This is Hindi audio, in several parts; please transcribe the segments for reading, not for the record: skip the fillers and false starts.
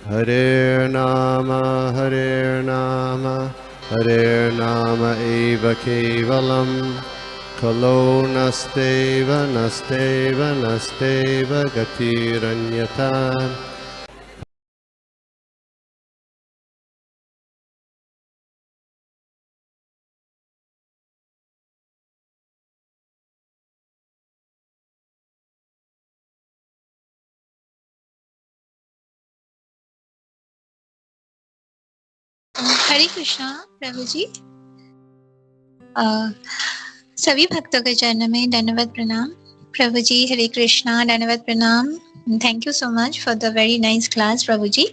Hare Nama eva kevalam kalo nasteva nasteva nasteva gatiranyata. हरे कृष्णा प्रभु जी। सभी भक्तों के चरणों में धन्यवाद प्रणाम। प्रभु जी हरे कृष्णा, धन्यवाद प्रणाम। Thank you so much for the very nice class प्रभु जी।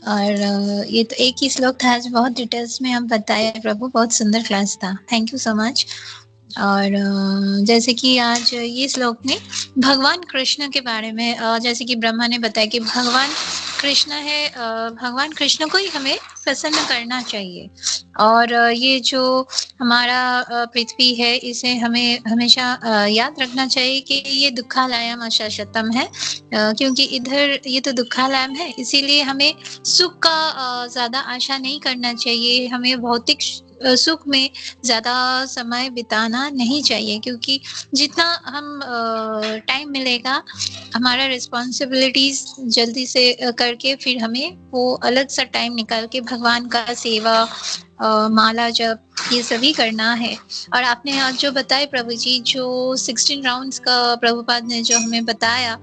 और ये तो एक ही श्लोक था, आज बहुत डिटेल्स में आप बताए प्रभु, बहुत सुंदर क्लास था, थैंक यू सो मच। और जैसे कि आज ये श्लोक में भगवान कृष्ण के बारे में, जैसे कि ब्रह्मा ने बताया कि भगवान कृष्ण है, भगवान कृष्ण को ही हमें प्रसन्न करना चाहिए। और ये जो हमारा पृथ्वी है, इसे हमें हमेशा याद रखना चाहिए कि ये दुखालयम अशाश्वतम है, क्योंकि इधर ये तो दुखालयम है, इसीलिए हमें सुख का ज्यादा आशा नहीं करना चाहिए। हमें भौतिक सुख में ज्यादा समय बिताना नहीं चाहिए, क्योंकि जितना हम टाइम मिलेगा हमारा रिस्पॉन्सिबिलिटीज जल्दी से करके फिर हमें वो अलग सा टाइम निकाल के भगवान का सेवा, माला जप, ये सभी करना है। और आपने आज जो बताए प्रभु जी, जो 16 राउंड्स का प्रभुपाद ने जो हमें बताया,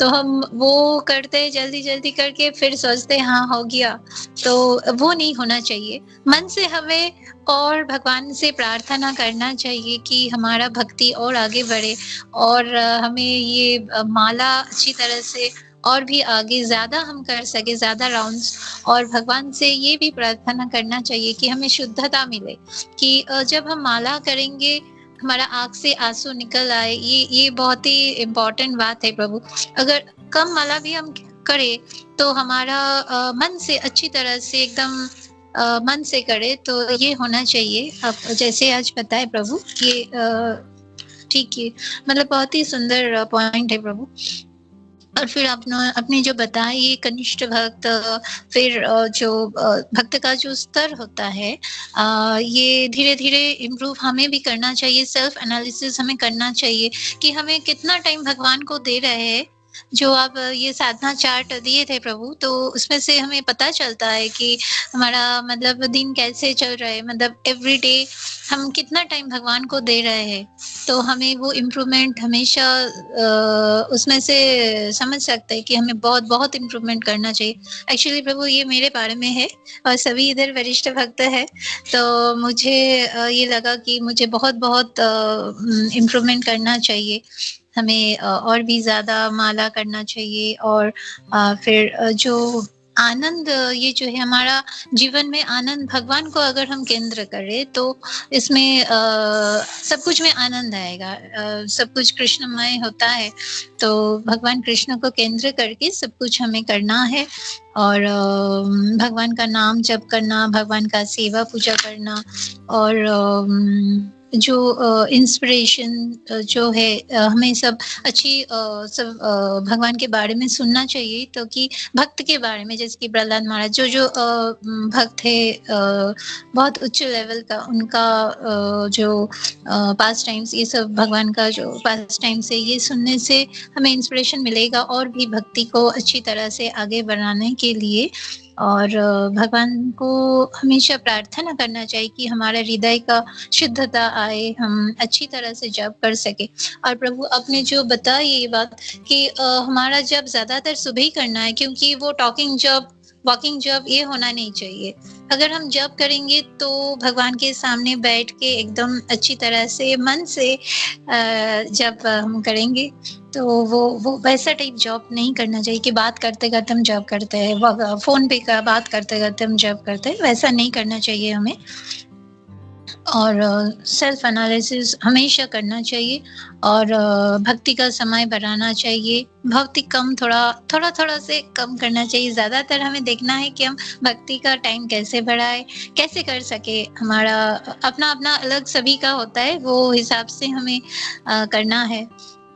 तो हम वो करते जल्दी जल्दी करके फिर सोचते हाँ हो गया, तो वो नहीं होना चाहिए। मन से हमें और भगवान से प्रार्थना करना चाहिए कि हमारा भक्ति और आगे बढ़े, और हमें ये माला अच्छी तरह से और भी आगे ज्यादा हम कर सके, ज्यादा राउंड्स। और भगवान से ये भी प्रार्थना करना चाहिए कि हमें शुद्धता मिले, कि जब हम माला करेंगे हमारा आंख से आंसू निकल आए। ये बहुत ही इम्पोर्टेंट बात है प्रभु। अगर कम माला भी हम करें तो हमारा मन से अच्छी तरह से एकदम मन से करे, तो ये होना चाहिए। अब जैसे आज बताए प्रभु, ये ठीक है, मतलब बहुत ही सुंदर पॉइंट है प्रभु। और फिर अपने जो बताया ये कनिष्ठ भक्त, फिर जो भक्त का जो स्तर होता है, ये धीरे धीरे इम्प्रूव हमें भी करना चाहिए। सेल्फ एनालिसिस हमें करना चाहिए कि हमें कितना टाइम भगवान को दे रहे हैं। जो आप ये साधना चार्ट दिए थे प्रभु, तो उसमें से हमें पता चलता है कि हमारा मतलब दिन कैसे चल रहा है, मतलब एवरी डे हम कितना टाइम भगवान को दे रहे हैं। तो हमें वो इम्प्रूवमेंट हमेशा उसमें से समझ सकते हैं कि हमें बहुत बहुत इम्प्रूवमेंट करना चाहिए। एक्चुअली प्रभु ये मेरे बारे में है, और सभी इधर वरिष्ठ भक्त है, तो मुझे ये लगा कि मुझे बहुत बहुत इम्प्रूवमेंट करना चाहिए। हमें और भी ज्यादा माला करना चाहिए। और फिर जो आनंद, ये जो है हमारा जीवन में आनंद, भगवान को अगर हम केंद्र करें तो इसमें सब कुछ में आनंद आएगा। सब कुछ कृष्णमय होता है, तो भगवान कृष्ण को केंद्र करके सब कुछ हमें करना है। और भगवान का नाम जप करना, भगवान का सेवा पूजा करना, और जो इंस्पिरेशन जो है, हमें सब अच्छी सब भगवान के बारे में सुनना चाहिए। तो कि भक्त के बारे में, जैसे कि प्रहलाद महाराज जो जो भक्त है बहुत उच्च लेवल का, उनका जो पास्ट टाइम्स, ये सब भगवान का जो पास्ट टाइम्स है, ये सुनने से हमें इंस्पिरेशन मिलेगा और भी भक्ति को अच्छी तरह से आगे बढ़ाने के लिए। और भगवान को हमेशा प्रार्थना करना चाहिए कि हमारा हृदय का शुद्धता आए, हम अच्छी तरह से जप कर सके। और प्रभु आपने जो बताई ये बात कि हमारा जप ज्यादातर सुबह ही करना है, क्योंकि वो टॉकिंग जप, वॉकिंग जप ये होना नहीं चाहिए। अगर हम जप करेंगे तो भगवान के सामने बैठ के एकदम अच्छी तरह से मन से जब हम करेंगे, तो वो वैसा टाइप जॉब नहीं करना चाहिए कि बात करते करते हम जॉब करते हैं, फोन पे का बात करते करते हम जॉब करते हैं, वैसा नहीं करना चाहिए हमें। और सेल्फ एनालिसिस हमेशा करना चाहिए, और भक्ति का समय बढ़ाना चाहिए। भक्ति कम थोड़ा थोड़ा थोड़ा से कम करना चाहिए। ज्यादातर हमें देखना है कि हम भक्ति का टाइम कैसे बढ़ाए, कैसे कर सके। हमारा अपना अपना अलग सभी का होता है, वो हिसाब से हमें करना है।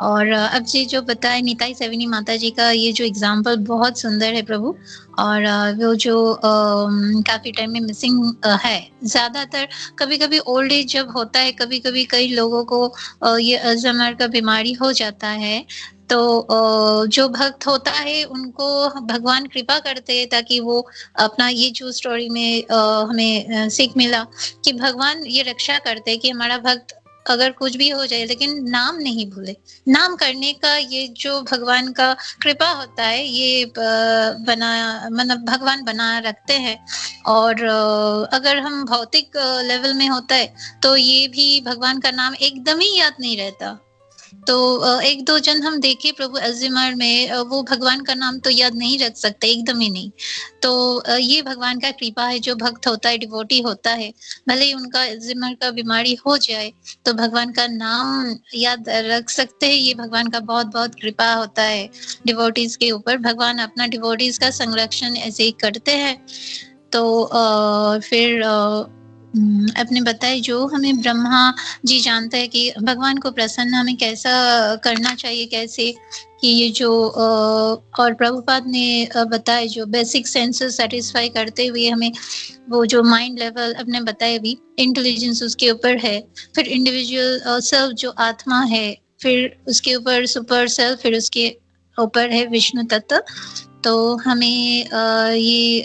और अब जी जो बताए नीताई सेविनी माता जी का ये जो एग्जाम्पल बहुत सुंदर है प्रभु। और वो जो काफी टाइम में मिसिंग है ज्यादातर। कभी कभी ओल्ड एज जब होता है, कभी कभी कई लोगों को ये अल्जाइमर का बीमारी हो जाता है, तो जो भक्त होता है उनको भगवान कृपा करते हैं, ताकि वो अपना ये जो स्टोरी में हमें सीख मिला कि भगवान ये रक्षा करते हैं कि हमारा भक्त अगर कुछ भी हो जाए लेकिन नाम नहीं भूले। नाम करने का ये जो भगवान का कृपा होता है, ये बना मतलब भगवान बना रखते हैं। और अगर हम भौतिक लेवल में होता है तो ये भी भगवान का नाम एकदम ही याद नहीं रहता। तो एक दो जन हम देखे प्रभु अल्जाइमर में, वो भगवान का नाम तो याद नहीं रख सकते, एकदम ही नहीं। तो ये भगवान का कृपा है। जो भक्त होता है, डिवोटी होता है, भले ही उनका अल्जाइमर का बीमारी हो जाए तो भगवान का नाम याद रख सकते हैं। ये भगवान का बहुत बहुत कृपा होता है डिवोटीज के ऊपर। भगवान अपना डिवोटीज का संरक्षण ऐसे ही करते हैं। तो फिर आपने बताया जो हमें ब्रह्मा जी जानते हैं कि भगवान को प्रसन्न हमें कैसा करना चाहिए, कैसे कि ये जो और प्रभुपाद ने बताया जो बेसिक सेंसेस सेटिस्फाई करते हुए हमें वो जो माइंड लेवल अपने बताए भी, इंटेलिजेंस उसके ऊपर है। फिर इंडिविजुअल सेल्फ जो आत्मा है, फिर उसके ऊपर सुपर सेल्फ, फिर उसके ऊपर है विष्णु तत्व। तो हमें ये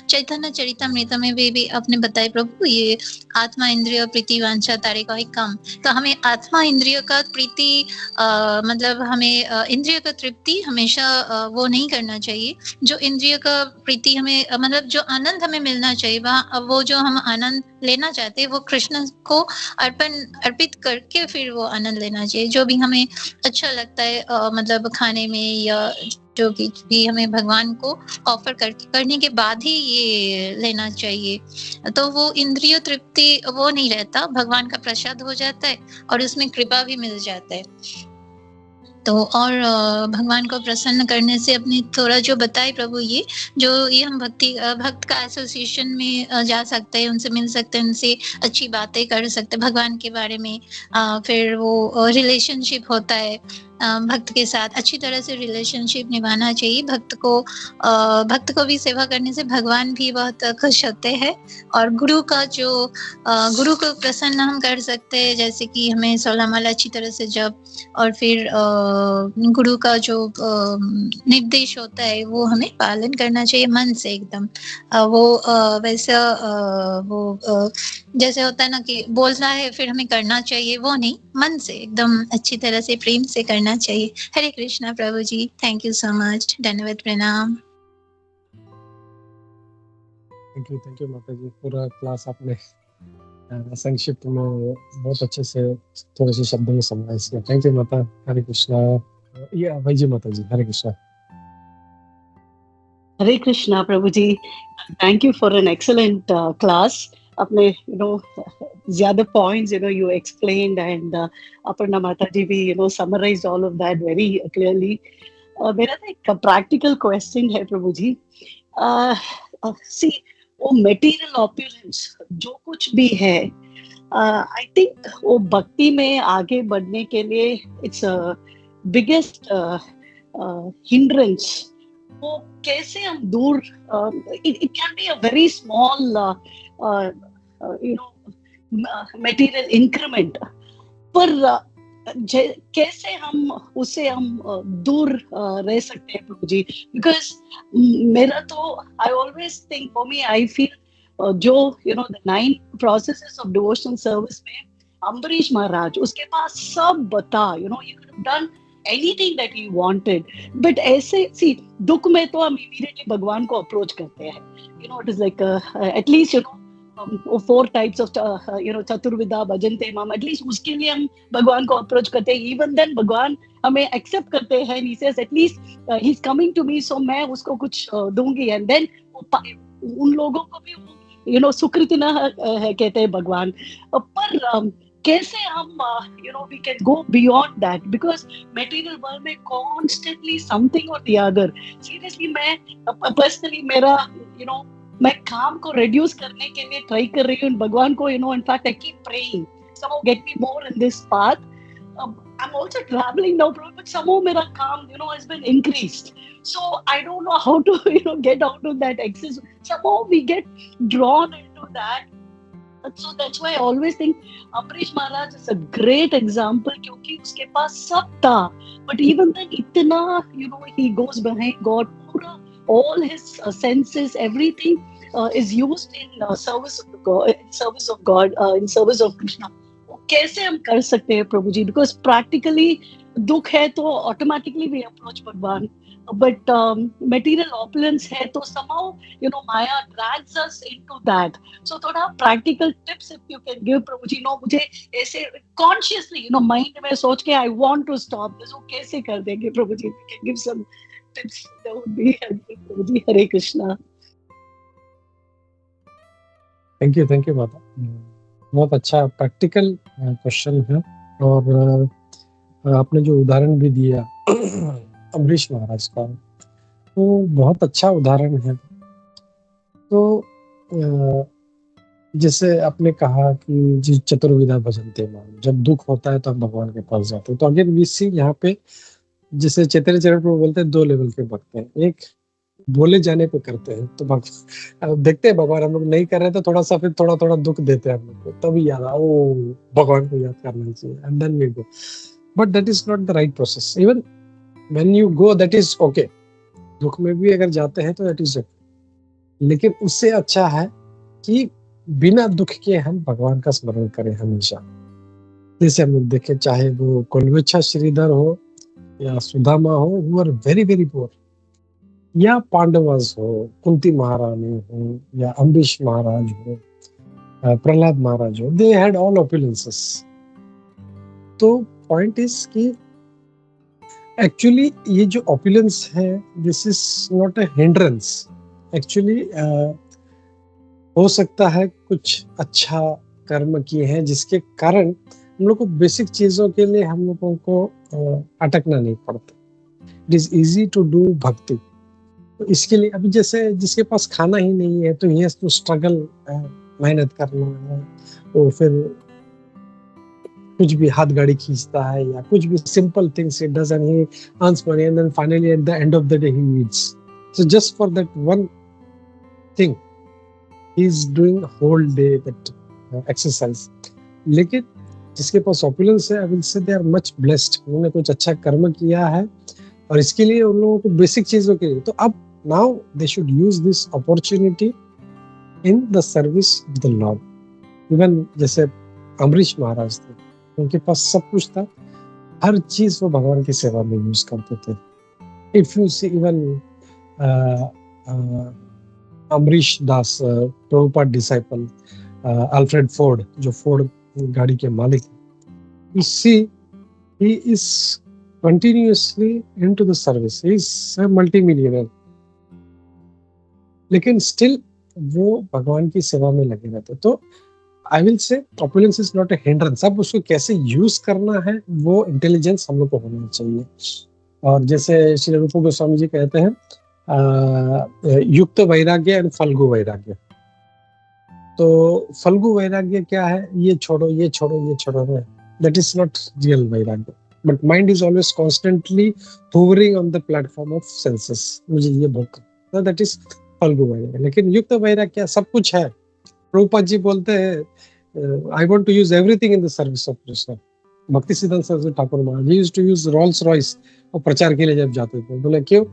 चैतन्य चरितमृत में भी आपने बताया प्रभु, ये आत्मा इंद्रिय प्रीति वांछा तारे का ही काम। तो हमें आत्मा इंद्रिय का प्रीति मतलब हमें इंद्रिय का तृप्ति हमेशा वो नहीं करना चाहिए। जो इंद्रिय का प्रीति हमें मतलब जो आनंद हमें मिलना चाहिए, वहाँ वो जो हम आनंद लेना चाहते हैं वो कृष्ण को अर्पित करके फिर वो आनंद लेना चाहिए। जो भी हमें अच्छा लगता है मतलब खाने में या जो भी हमें भगवान को ऑफर करने के बाद ही ये लेना चाहिए। तो वो इंद्रिय तृप्ति वो नहीं रहता, भगवान का प्रसाद हो जाता है और उसमें कृपा भी मिल जाता है। तो और भगवान को प्रसन्न करने से अपनी थोड़ा जो बताए प्रभु, ये जो ये हम भक्त का एसोसिएशन में जा सकते हैं, उनसे मिल सकते हैं, उनसे अच्छी बातें कर सकते हैं भगवान के बारे में। फिर वो रिलेशनशिप होता है भक्त के साथ, अच्छी तरह से रिलेशनशिप निभाना चाहिए। भक्त को भी सेवा करने से भगवान भी बहुत खुश होते हैं। और गुरु का जो गुरु को प्रसन्न हम कर सकते हैं, जैसे कि हमें 16 माला अच्छी तरह से जप, और फिर गुरु का जो निर्देश होता है वो हमें पालन करना चाहिए मन से एकदम। वो वैसा वो जैसे होता है ना कि बोलना है फिर हमें करना चाहिए, वो नहीं, मन से एकदम अच्छी तरह से प्रेम से करना चाहिए। हरे कृष्णा प्रभु जी, थैंक यू सो मच, धन्यवाद, प्रणाम। थैंक यू माता जी। पूरा क्लास आपने संक्षिप्त में बहुत अच्छे से थोड़े से शब्दों में समराइज किया। थैंक यू माता। हरे कृष्णा। ये भाई जी माता जी, हरे कृष्णा। हरे कृष्णा प्रभु जी, thank you for an excellent class. अपने ज्यादा points you explained, and Aparna माता जी भी summarized all of that very clearly. मेरा ना एक प्रैक्टिकल क्वेश्चन है प्रभु जी। सी वो मटेरियल ऑपुलेंस जो कुछ भी है, आई थिंक वो भक्ति में आगे बढ़ने के लिए इट्स बिगेस्ट हिंड्रेंस। वो कैसे हम दूर, it can be a very small material increment, पर कैसे हम उससे हम दूर रह सकते हैं प्रभु जी? बिकॉज मेरा तो I always think, for me I feel जो the 9 processes of devotional service में अम्बरीश महाराज, उसके पास सब था, you could have done anything that he wanted, but ऐसे सी दुख में तो हम immediately भगवान को अप्रोच करते हैं। it is like at least 4 types of चतुर्विधा भजन्ते माम, एटलीस्ट उसके लिए हम भगवान को अप्रोच करते हैं। इवन देन भगवान हमें एक्सेप्ट करते हैं, he says at least he is coming to me, so मैं उसको कुछ दूंगी। एंड देन उन लोगों को भी सुकृतिना कहते हैं भगवान। पर कैसे हम we can go beyond that, because material world में constantly something or the other. Seriously, मैं personally मेरा मैं काम को reduce करने के लिए try कर रही हूँ भगवान को, in fact I keep praying, somehow get me more in this path. I'm also traveling now, but somehow mera calm, has been increased. So I don't know how to, get out of that excess. Somehow we get drawn into that. So that's why I always think Amrish Maharaj is a great example क्योंकि उसके पास सब था. But even then, इतना, he goes behind God. पूरा, all his senses, everything is used in service of God, in service of God, in service of Krishna. कैसे हम कर सकते हैं प्रभु जी? बिकॉज प्रैक्टिकली दुख है तो automatically we approach Bhagwan, but material opulence है तो somehow Maya drags us into that. So थोड़ा practical tips if you can give Prabhu ji. मुझे ऐसे कॉन्शियसली माइंड में सोच के I want to stop this, वो कैसे कर देंगे Prabhu ji? You can give some tips, that would be helpful Prabhu ji. Hare Krishna. Thank you Mata. बहुत अच्छा प्रैक्टिकल क्वेश्चन है. और आपने जो उदाहरण भी दिया अमरीश महाराज का, तो बहुत अच्छा उदाहरण है. तो जैसे आपने कहा कि जी चतुर्विधा भजन्ते मां, जब दुख होता है तो हम भगवान के पास जाते हैं. तो अगेन वी सी यहाँ पे जैसे चैतन्य चरण प्रभु बोलते हैं 2 लेवल के भक्त हैं. एक बोले जाने पे करते हैं, तो देखते हैं भगवान हम लोग नहीं कर रहे तो थोड़ा सा फिर थोड़ा दुख देते हैं हम लोग को, तभी याद ओ भगवान को याद करना चाहिए, and then we go. But that is not the right process. Even when you go that is okay. दुख में भी अगर जाते हैं तो दैट इज ओके, लेकिन उससे अच्छा है कि बिना दुख के हम भगवान का स्मरण करें हमेशा. जैसे हम लोग देखें, चाहे वो कुलवेच्छा श्रीधर हो या सुदामा हो, who are very very poor, या पांडवास हो, कुंती महारानी हो, या अम्बरीश महाराज हो, प्रहलाद महाराज हो, दे हैड ऑल ऑपुलेंसेस. तो पॉइंट इज कि एक्चुअली ये जो ऑपुलेंस है, this is not a hindrance. Actually हो सकता है कुछ अच्छा कर्म किए हैं जिसके कारण हम लोग को बेसिक चीजों के लिए हम लोगों को अटकना नहीं पड़ता. It is easy to do bhakti. तो इसके लिए अभी जैसे जिसके पास खाना ही नहीं है तो ही हैज टू स्ट्रगल, मेहनत करना है, और फिर कुछ भी हाथ गाड़ी खींचता है या कुछ भी simple things it does, and he earns money, and then finally at the end of the day he eats. So just for that one thing he is doing whole day that exercise. लेकिन जिसके पास ऑपुलेंस है, I will say they are much blessed. उन्होंने कुछ अच्छा कर्म किया है और इसके लिए उन लोगों को बेसिक चीजों के लिए, तो अब now they should use this opportunity in the service of the Lord. Even जैसे अमरीश महाराज थे, उनके पास सब कुछ था, हर चीज वो भगवान की सेवा में यूज करते थे. If you see even Amrish Das, Prabhupada disciple, Alfred Ford, जो फोर्ड गाड़ी के मालिक, you see he is continuously into the service. He is a multi-millionaire. लेकिन still वो भगवान की सेवा में लगे रहते. तो I will say opulence is not a hindrance. अब उसको कैसे यूज करना है वो इंटेलिजेंस हम लोग को होना चाहिए. और जैसे श्री रूप गोस्वामी जी कहते हैं युक्त वैराग्य एंड फल्गु वैराग्य. तो फल्गु वैराग्य क्या है? ये छोड़ो ये छोड़ो ये छोड़ो. दैट इज नॉट रियल वैराग्य. But mind is always constantly hovering on the platform of senses. मुझे ये भोग, so that is फल्गु वैराग्य. लेकिन युक्त वैराग्य क्या? सब कुछ है. प्रभुपाद जी बोलते हैं I want to use everything in the service of Krishna. भक्ति सिद्धांत सरस्वती ठाकुर महाराज he used to use Rolls Royce और प्रचार के लिए जब जाते थे. बोले क्यों?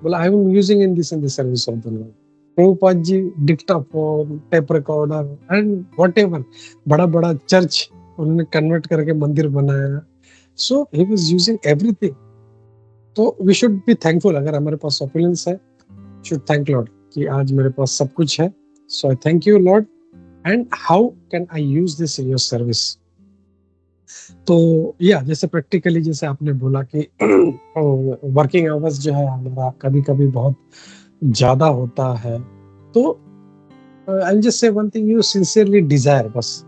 बोला I am using in the service of the Lord. Prabhupada ji dictaphone, tape recorder and whatever, बड़ा बड़ा चर्च उन्होंने कन्वर्ट करके मंदिर बनाया. So he was using everything. तो we should be thankful. अगर हमारे पास opulence है, should thank Lord कि आज मेरे पास सब कुछ है. So I thank you Lord. And how can I use this in your service? तो जैसे प्रैक्टिकली जैसे आपने बोला कि वर्किंग आवर्स जो है हमारा कभी कभी बहुत ज्यादा होता है. तो I'll just say one thing, you sincerely desire. बस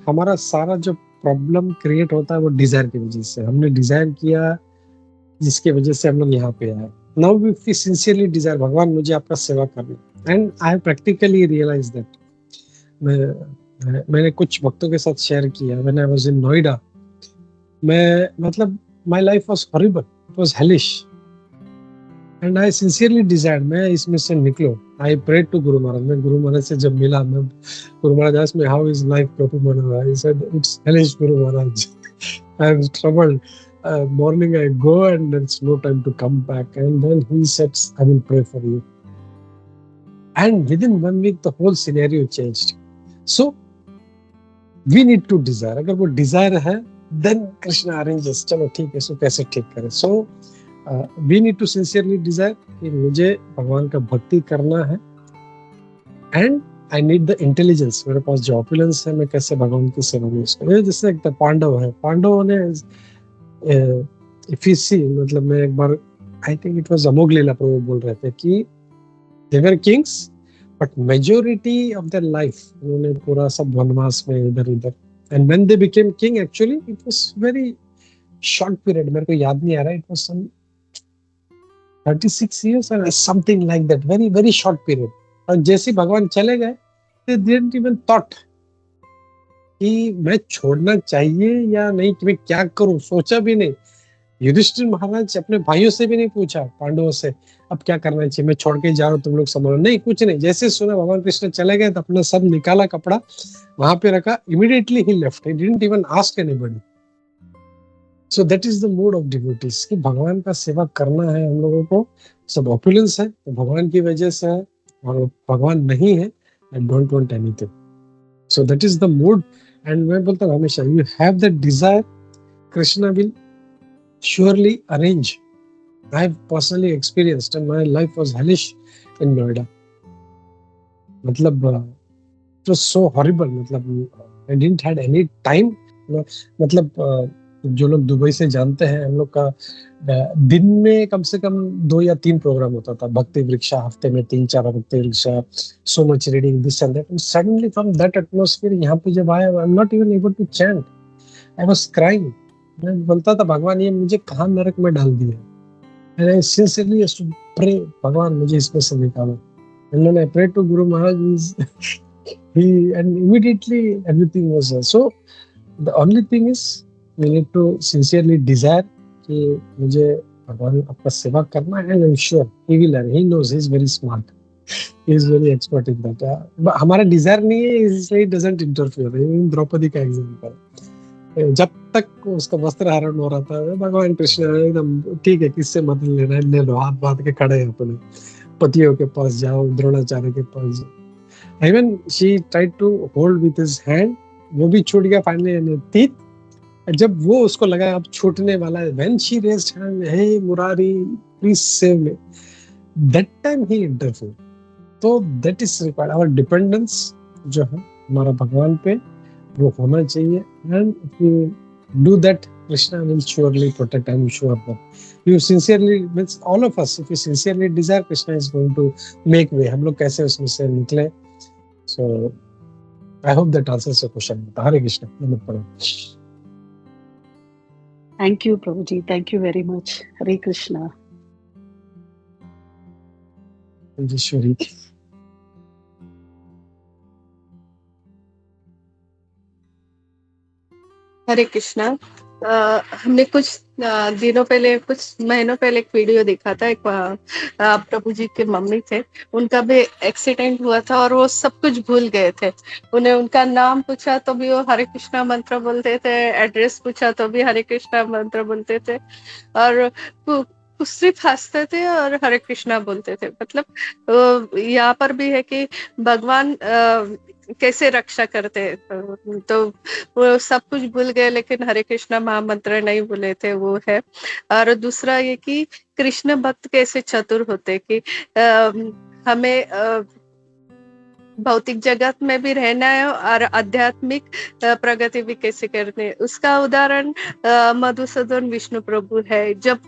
हमारा सारा जो प्रॉब्लम क्रिएट होता है वो डिजायर की वजह से. हमने डिजायर किया जिसकी वजह से हम लोग यहाँ पे आए. नाउ वी सिंसियरली डिजायर भगवान मुझे आपका सेवा करना, and I have practically realise that. मैंने कुछ भक्तों के साथ शेयर किया. When I was in Noida, मैं मतलब my life was horrible, it was hellish, and I sincerely desired मैं इसमें से निकलो. I prayed to Guru Maharaj. मैं गुरु महाराज से जब मिला, मैं Guru Maharaj asked me how is life, Prabhu Maharaj. I said it's hellish, Guru Maharaj. I am troubled. Morning I go and it's no time to come back. And then he said, I will pray for you. And within 1 week the whole scenario changed. So we need to desire. अगर वो desire है, then Krishna arranges. चलो ठीक है, इसको कैसे ठीक करें. So we need to sincerely desire कि मुझे भगवान का भक्ति करना है, and I need the intelligence. मेरे पास जो opulence है, मैं कैसे भगवान की सेवा में उसको. ये जैसे एक पांडव है, पांडवों ने if you see, मतलब मैं एक बार I think it was अमोघ लीला प्रभु बोल रहे थे कि they were kings, but majority of their life उन्होंने पूरा सब वनवास में इधर उधर, and when they became king actually it was very short period. मेरे को याद नहीं आ रहा, it was some 36 years or something like that, very very short period. और जैसे भगवान चले गए, they didn't even thought कि मैं छोड़ना चाहिए या नहीं, कि मैं क्या करूं, सोचा भी नहीं. युधिष्ठिर महाराज अपने भाइयों से भी नहीं पूछा, पांडवों से अब क्या करना चाहिए, मैं छोड़ के जा रहा हूं, तुम लोग संभालो, नहीं, कुछ नहीं. जैसे सुना भगवान कृष्ण चले गए तो अपना सब निकाला, कपड़ा वहां पे रखा, immediately he left. He didn't even ask anybody. So that is the mood of devotees कि भगवान का सेवा करना है हम लोगों को. सब opulence है तो भगवान की वजह से है, और भगवान नहीं है, I don't want anything. So that is the mood. And मैं बोलता हूँ हमेशा, you have that desire, Krishna will surely arrange. I have personally experienced and my life was hellish in Noida. मतलब it was so horrible. मतलब I didn't had any time. मतलब जो लोग दुबई से जानते हैं, हम लोग का दिन में कम से कम 2 या 3 प्रोग्राम होता था. भक्ति वृक्षा, हफ्ते में 3-4 भक्ति वृक्षा, so much reading, this and that. And suddenly from that atmosphere यहाँ पे जब आया, I'm not even able to chant. I was crying. मैं बोलता था भगवान ये मुझे कहाँ नरक में डाल दिया. And I sincerely used to pray, भगवान मुझे इसमें से निकालो. And when I prayed to Guru Maharaj, and immediately everything was there. So the only thing is we need to sincerely desire कि मुझे भगवान आपका सेवा करना है, and I'm sure he will learn. He knows, he is very smart. He is very expert in that. हमारा desire नहीं है, इसलिए he doesn't interfere. द्रौपदी का एग्जाम्पल, जब तक उसका वस्त्र हरण हो रहा था, भगवान कृष्ण एकदम ठीक है, किससे मदद लेना है ले लो, हाथ बांध के खड़े हैं अपने पतियों के पास, जाओ द्रोणाचार्य के पास जाओ. Even she tried to hold with his hand, वो भी छूट गया फाइनली. तीत जब वो उसको लगा अब छूटने वाला है, when she raised hand, hey Murari, please save me, that time he interfered. तो that is required. Our dependence जो है हमारा भगवान पे वो होना चाहिए, and if you do that, Krishna will surely protect. I am sure of that. You sincerely, means all of us, if you sincerely desire, Krishna is going to make way. हम लोग कैसे उसमें से निकले. So I hope that answers your question. Hare Krishna. नमस्कार. Thank you, Prabhuji. Thank you very much. Hare Krishna. Jeshwari. हरे कृष्णा. हमने कुछ दिनों पहले, कुछ महीनों पहले एक वीडियो देखा था. एक प्रभु जी के मम्मी थे, उनका भी एक्सीडेंट हुआ था और वो सब कुछ भूल गए थे. उन्हें उनका नाम पूछा तो भी वो हरे कृष्णा मंत्र बोलते थे, एड्रेस पूछा तो भी हरे कृष्णा मंत्र बोलते थे, और सिर्फ हंसते थे और हरे कृष्णा बोलते थे. मतलब यहाँ पर भी है कि भगवान कैसे रक्षा करते हैं. तो वो सब कुछ भूल गए लेकिन हरे कृष्णा महामंत्र नहीं भूले थे, वो है. और दूसरा ये कि कृष्ण भक्त कैसे चतुर होते कि हमें भौतिक जगत में भी रहना है और आध्यात्मिक प्रगति भी कैसे करनी है. उसका उदाहरण मधुसूदन विष्णु प्रभु है. जब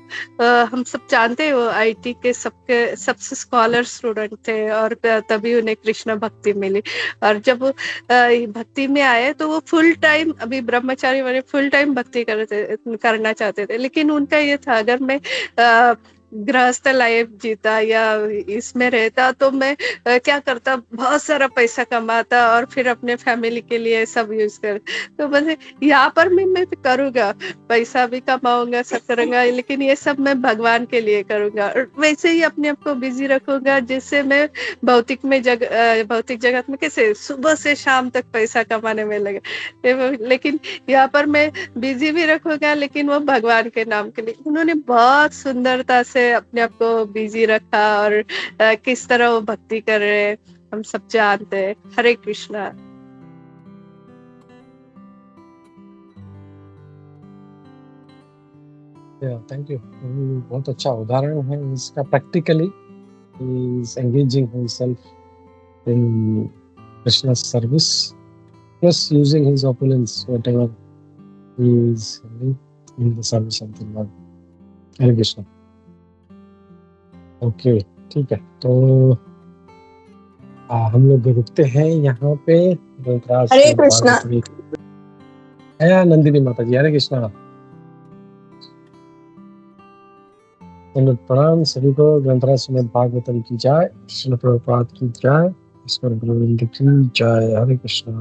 हम सब जानते हैं वो आईटी के सबसे स्कॉलर स्टूडेंट थे और तभी उन्हें कृष्ण भक्ति मिली. और जब भक्ति में आए तो वो फुल टाइम, अभी ब्रह्मचारी वाले फुल टाइम भक्ति करना चाहते थे. लेकिन उनका ये था, अगर मैं गृहस्थ लाइफ जीता या इसमें रहता तो मैं क्या करता, बहुत सारा पैसा कमाता और फिर अपने फैमिली के लिए सब यूज कर। तो बस यहाँ पर मैं करूँगा, पैसा भी कमाऊंगा, सब करूंगा, लेकिन ये सब मैं भगवान के लिए करूंगा। और वैसे ही अपने आप को बिजी रखूंगा जिससे मैं भौतिक जगत में कैसे सुबह से शाम तक पैसा कमाने में लगे, लेकिन यहाँ पर मैं बिजी भी रखूंगा लेकिन वो भगवान के नाम के लिए। उन्होंने बहुत सुंदरता से अपने आप को बिजी रखा और किस तरह वो भक्ति कर रहे हैं हम सब जानते हैं। हरे कृष्णा। Thank you. बहुत अच्छा उदाहरण है इसका। Practically he is engaging himself in Krishna service plus using his opulence whatever he is in the service of the lord. Hare Krishna. Okay, ठीक है, तो हम लोग रुकते हैं यहाँ पे। हरे कृष्णा। नंदिनी माता जी, हरे कृष्णा। प्रणाम सभी को। ग्रंथराज श्रीमद् भागवतम की जय, श्रील प्रभुपाद की जय, ईश्वर गोविंद की जय। हरे कृष्णा।